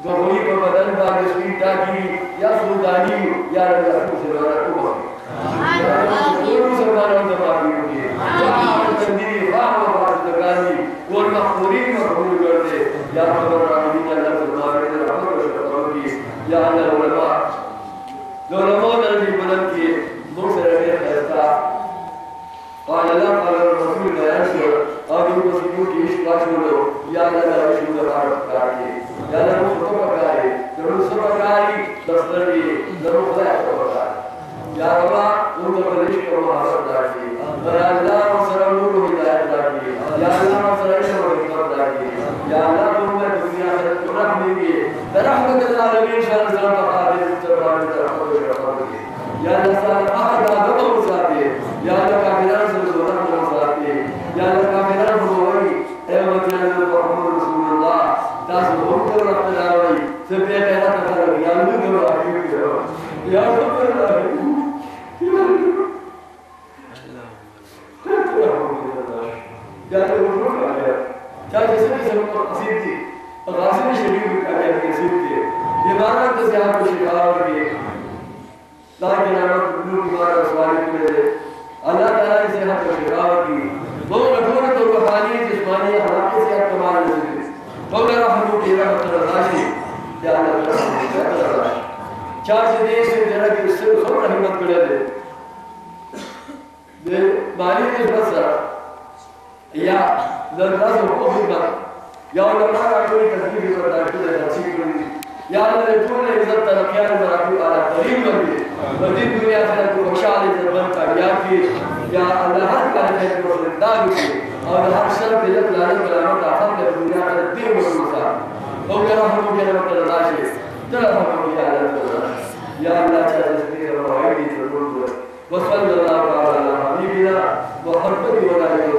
गहोई पर बदन बाग स्वीटा की या सुल्तानी या रजा से वाला को पूर्ण सरकार और दबावी होगी या चंदी वाह वाह लगानी और मखौरी मखौल कर दे या खबर रानी का लफ्ज़ मारे रहमत करोगी या उलमा दरजी बुलंद की मुसरत फैसला قال لا قال الرسول لا يشعر أبي وسيوك إشكاش ولو يا لا يشعر العرب كاري يا لا مصطفى كاري درو سبا كاري دستري درو خلاء سبا كاري يا ربا أنت بلش كما حسب داري يا الله وسلام نور هداية داري يا الله وسلام شر حكمت داري يا الله تمہیں دنیا میں رحمت کی رحمت العالمین شان سلام قادر سبحان الله يا الله سلام أحد أبو مساعدة يا الله كاملان سلام مساعدة يا الله كاملان بوي أيوة يا محمد رسول الله داس بوكر ربنا وي سبيا كذا كذا يا الله كذا يا الله يا الله चाहे जैसे भी सब नसीब थी और रास्ते शरीफ का क्या नसीब थी दीवाना तो से आपको शिकार हो गई लाके नाम गुरु द्वारा सवारी करे अल्लाह ताला से आपको शिकार की वो रखोना तो रूहानी जिस्मानी हलाके से आप कमाल नसीब तो मेरा हम की रहमत राशि या अल्लाह चार से देश से जरा की उससे सब रहमत करे दे माली के बस या दरगाह को खुदा या उलमा का कोई तस्वीर पर डालते हैं अच्छी कोई या अल्लाह ने इज्जत तरक्यात बराबर आला करीम बने बड़ी दुनिया से को खुशहाल जबन का या अल्लाह हर काम में को दाग के और हर शर पे लाने वाला का फल दुनिया का दे मुसा ओ मेरा हम के रब अल्लाह से तेरा हम के अल्लाह या अल्लाह चाहे तस्वीर और वाइडी जरूर वसल अल्लाह ताला हबीबिना व हरकत वाला